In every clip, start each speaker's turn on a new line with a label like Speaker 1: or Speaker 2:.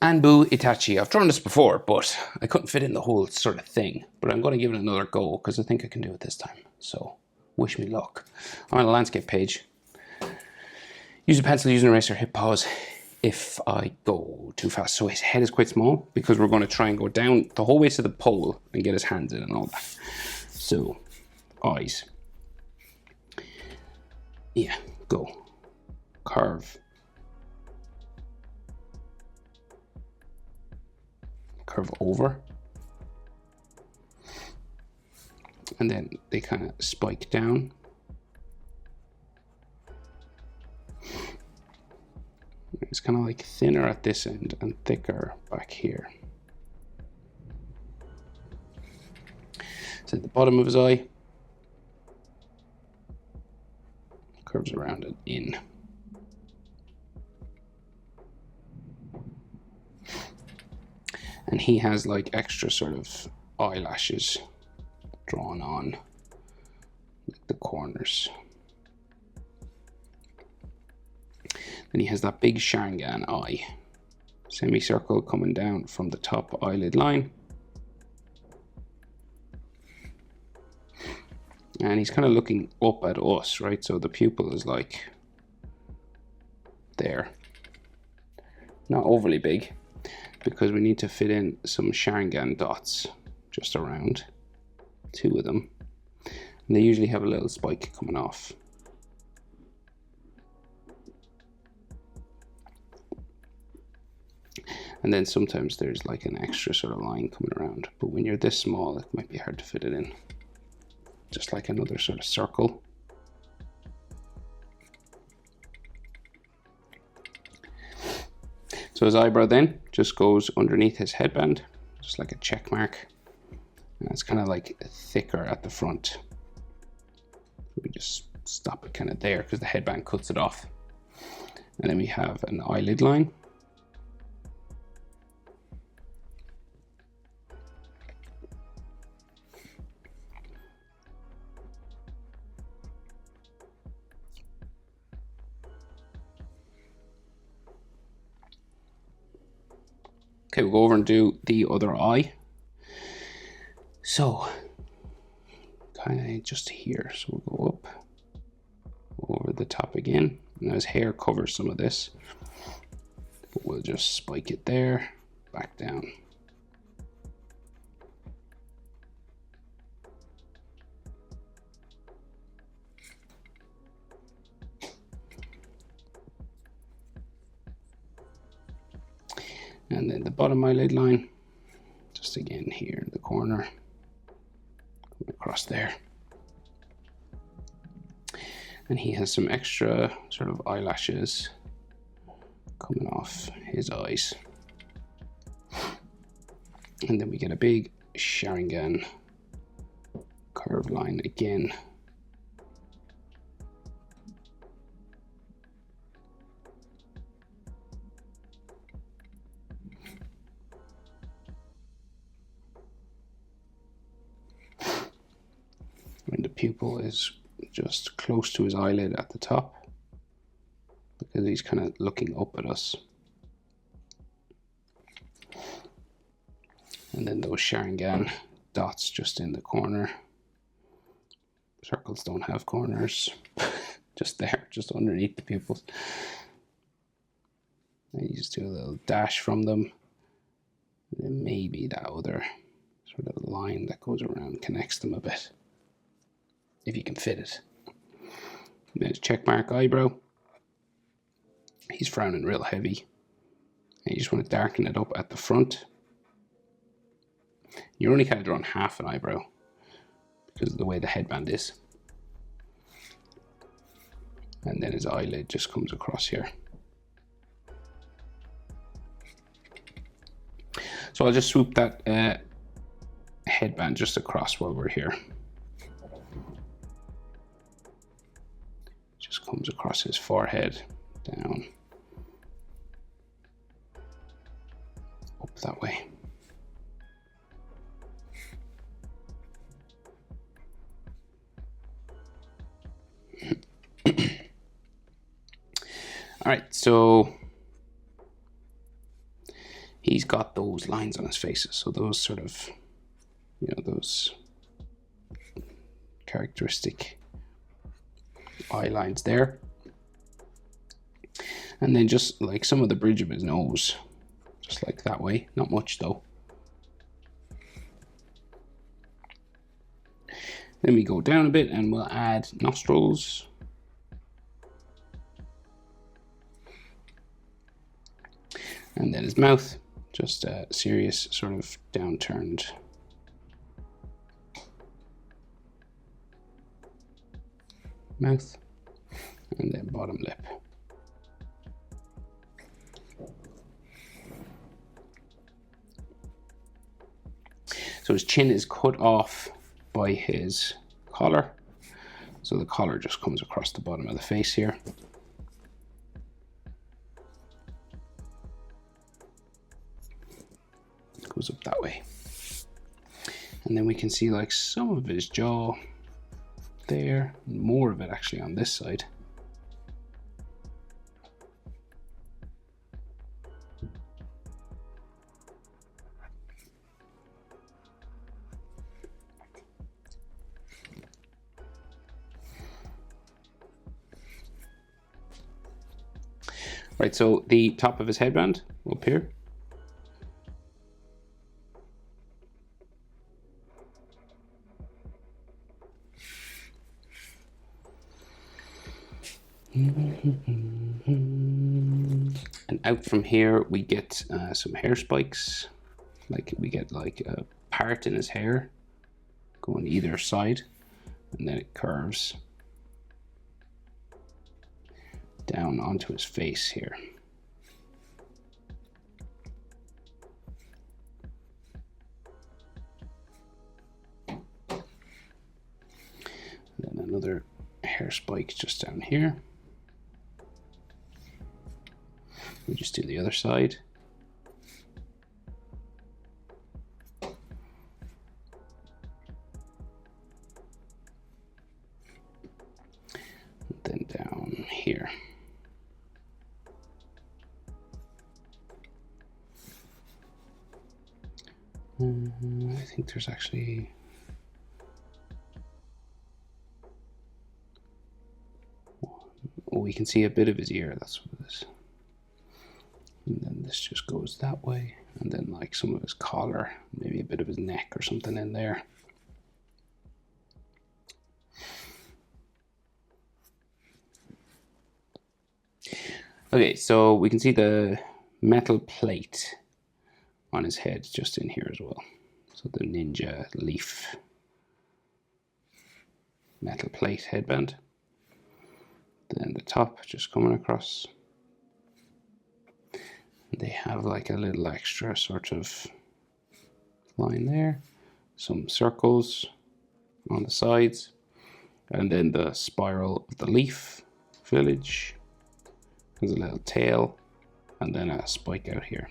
Speaker 1: Anbu Itachi. I've drawn this before, but I couldn't fit in the whole sort of thing. But I'm going to give it another go because I think I can do it this time. So wish me luck. I'm on the landscape page. Use a pencil, use an eraser, hit pause if I go too fast. So his head is quite small because we're going to try and go down the whole way to the pole and get his hands in and all that. So, eyes. Yeah, go. Curve. Curve over. And then they kind of spike down. It's kind of like thinner at this end and thicker back here. So at the bottom of his eye, curves around and in. And he has like extra sort of eyelashes drawn on like the corners. Then he has that big Sharingan eye, semicircle coming down from the top eyelid line. And he's kind of looking up at us, right? So the pupil is like there. Not overly big, because we need to fit in some Sharingan dots just around, 2 of them. And they usually have a little spike coming off. And then sometimes there's like an extra sort of line coming around. But when you're this small, it might be hard to fit it in. Just like another sort of circle. So his eyebrow then just goes underneath his headband, just like a check mark. And it's kind of like thicker at the front. We just stop it kind of there because the headband cuts it off. And then we have an eyelid line. Okay, we'll go over and do the other eye. So, kind of just here. So we'll go up, over the top again. Now his hair covers some of this, but we'll just spike it there, back down. And then the bottom eyelid line, just again here in the corner, across there. And he has some extra sort of eyelashes coming off his eyes. And then we get a big Sharingan curve line again. When the pupil is just close to his eyelid at the top, because he's kind of looking up at us. And then those Sharingan dots just in the corner. Circles don't have corners, just there, just underneath the pupils. And you just do a little dash from them. And then maybe that other sort of line that goes around connects them a bit, if you can fit it. And then his checkmark eyebrow. He's frowning real heavy. And you just want to darken it up at the front. You're only kind of drawing half an eyebrow because of the way the headband is. And then his eyelid just comes across here. So I'll just swoop that headband just across while we're here. Just comes across his forehead, down, up that way. All right, so he's got those lines on his face. So those sort of, you know, those characteristic eye lines there. And then just like some of the bridge of his nose, just like that way. Not much though. Then we go down a bit and we'll add nostrils. And then his mouth, just a serious sort of downturned mouth. And then bottom lip. So his chin is cut off by his collar. So the collar just comes across the bottom of the face here. It goes up that way. And then we can see like some of his jaw there, more of it actually on this side. Right, so the top of his headband up here. And out from here we get some hair spikes. Like we get like a part in his hair going either side, and then it curves down onto his face here. And then another hair spike just down here. We just do the other side. And then down here. I think there's actually oh, we can see a bit of his ear, that's what it is. And then this just goes that way, and then like some of his collar, maybe a bit of his neck or something in there. Okay, so we can see the metal plate on his head just in here as well. So the ninja leaf metal plate headband. Then the top just coming across. They have like a little extra sort of line there, some circles on the sides, and then the spiral of the leaf village. There's a little tail, and then a spike out here.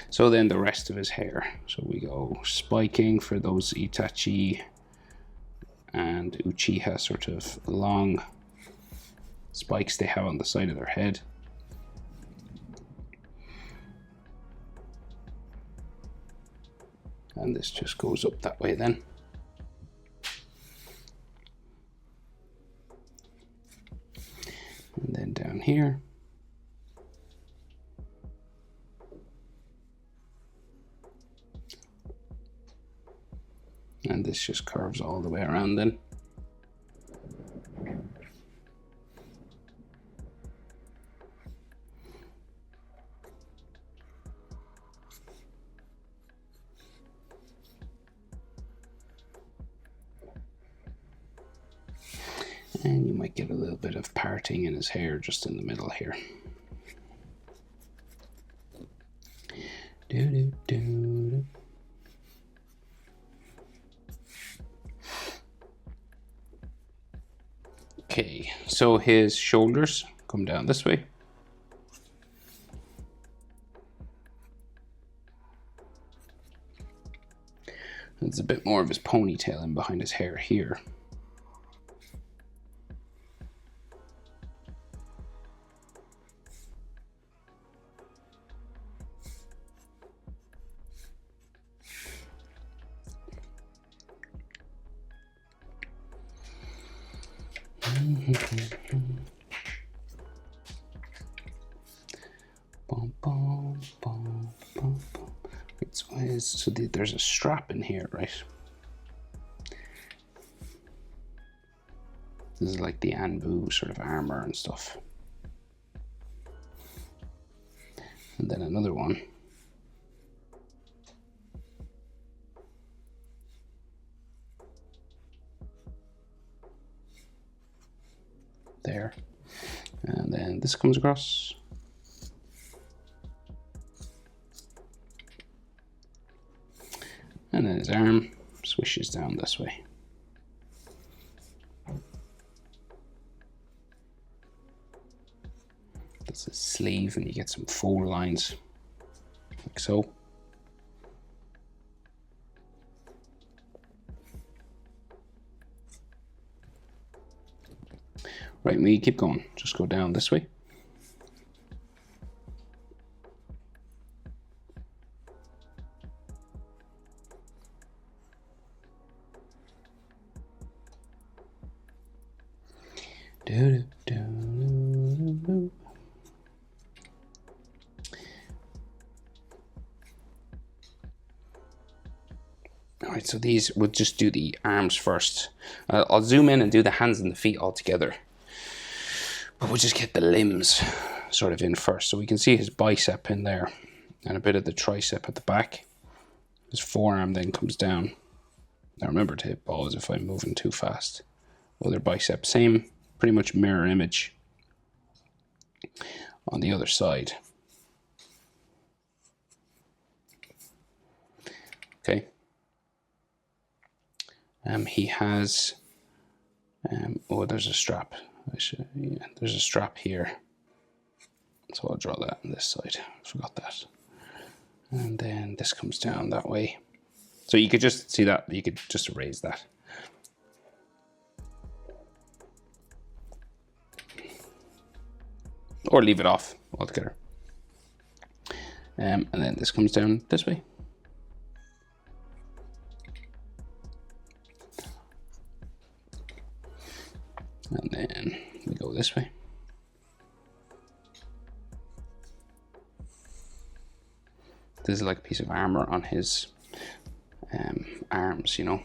Speaker 1: So then the rest of his hair. So we go spiking for those Itachi and Uchiha sort of long spikes they have on the side of their head. And this just goes up that way then. And then down here. And this just curves all the way around then. And you might get a little bit of parting in his hair just in the middle here. Okay, so his shoulders come down this way. There's a bit more of his ponytail in behind his hair here. So there's a strap in here, right? This is like the Anbu sort of armor and stuff. And then another one. There. And then this comes across. And then his arm swishes down this way. That's his sleeve, and you get some fold lines, like so. Right, we keep going. Just go down this way. Alright, so these, we'll just do the arms first. I'll zoom in and do the hands and the feet all together. But we'll just get the limbs sort of in first. So we can see his bicep in there and a bit of the tricep at the back. His forearm then comes down. Now remember to hit pause if I'm moving too fast. Other bicep, same pretty much mirror image on the other side. Okay. He has, oh, there's a strap. Yeah, there's a strap here. So I'll draw that on this side. Forgot that. And then this comes down that way. So you could just see that, you could just erase that. Or leave it off altogether. And then this comes down this way. And then we go this way. This is like a piece of armor on his arms, you know.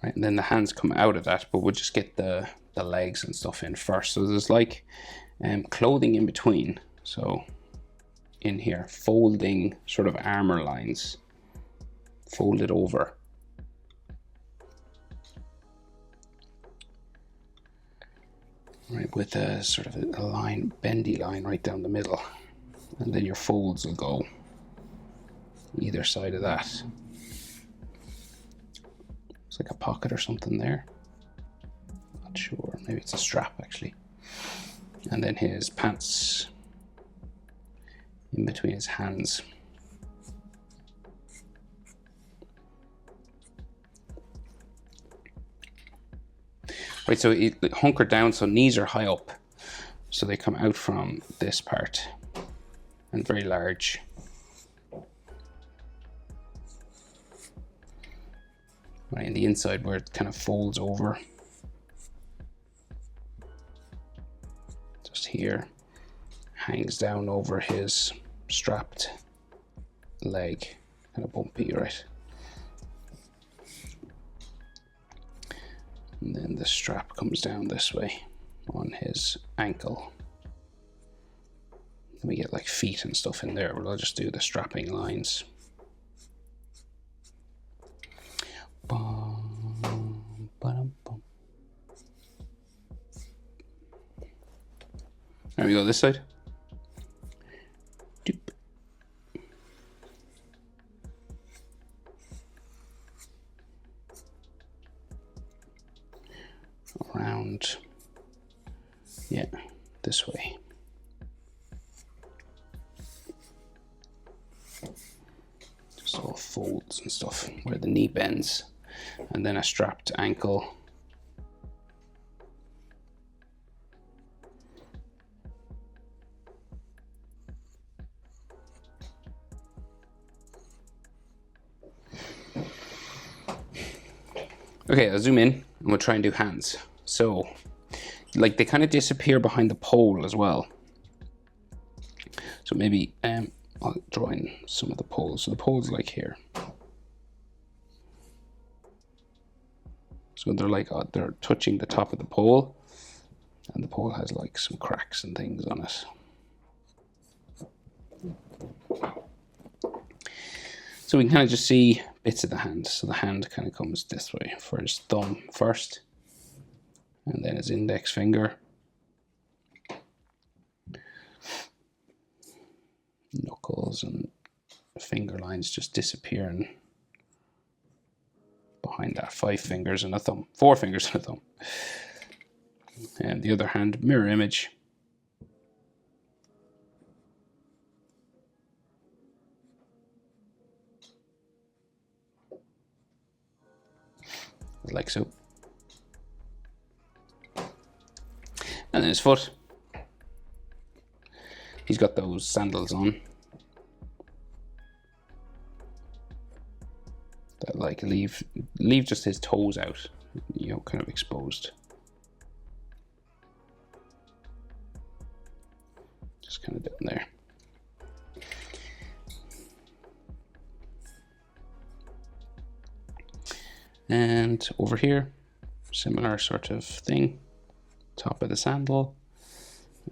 Speaker 1: Right, and then the hands come out of that, but we'll just get the legs and stuff in first. So there's like clothing in between. So in here, folding sort of armor lines, folded over. Right, with a sort of a line, bendy line right down the middle. And then your folds will go either side of that. It's like a pocket or something there. Not sure, maybe it's a strap actually. And then his pants in between his hands. Right, so he hunkered down, so knees are high up. So they come out from this part and very large. Right, in the inside where it kind of folds over. Just here. Hangs down over his strapped leg. Kind of bumpy, right? And then the strap comes down this way on his ankle. Then we get like feet and stuff in there, but I'll just do the strapping lines. There we go, this side. Doop. Around, yeah, this way. Just it's all folds and stuff where the knee bends, and then a strapped ankle. Okay, I'll zoom in and we'll try and do hands. So, like, they kind of disappear behind the pole as well. So maybe I'll draw in some of the poles. So the pole's like here. So they're like, they're touching the top of the pole, and the pole has like some cracks and things on it. So we can kind of just see bits of the hand. So the hand kind of comes this way for his thumb first, and then his index finger. Knuckles and finger lines just disappearing behind that 5 fingers and a thumb, 4 fingers and a thumb. And the other hand, mirror image. Like so. And then his foot. He's got those sandals on that like leave just his toes out, you know, kind of exposed. Just kind of down there. And over here, similar sort of thing, top of the sandal,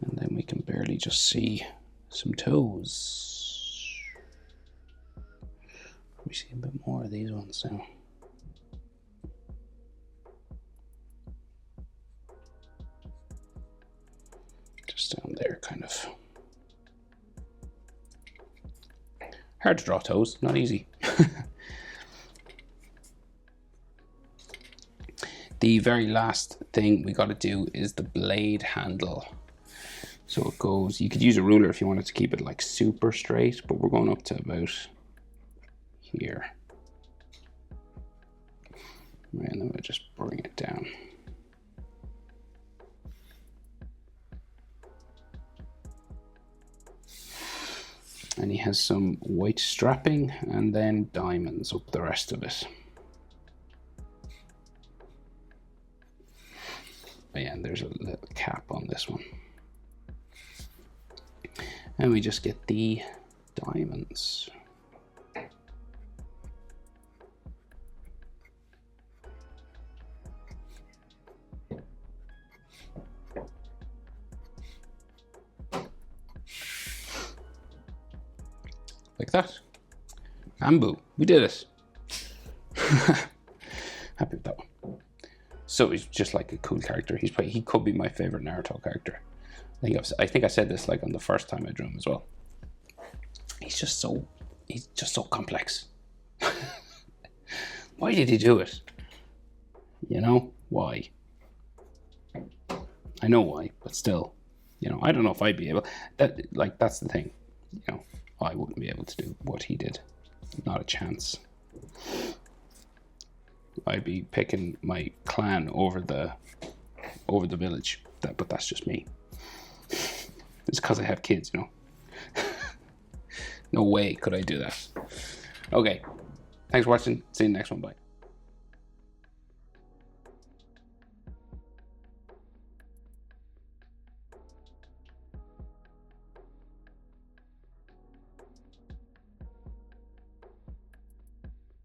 Speaker 1: and then we can barely just see some toes. We see a bit more of these ones now. Just down there, kind of. Hard to draw toes, not easy. The very last thing we got to do is the blade handle. So it goes, you could use a ruler if you wanted to keep it like super straight, but we're going up to about here. Right, and then we'll just bring it down. And he has some white strapping and then diamonds up the rest of it. Yeah, and there's a little cap on this one. And we just get the diamonds. Like that. Anbu, we did it. Happy with that one. So he's just like a cool character. He could be my favorite Naruto character. I think I said this like on the first time I drew him as well. He's just so complex. Why did he do it? You know, why? I know why, but still, you know, I don't know if I'd be able. That's the thing. You know, I wouldn't be able to do what he did. Not a chance. I'd be picking my clan over the village. But that's just me. It's because I have kids, you know. No way could I do that. Okay. Thanks for watching. See you in the next one. Bye.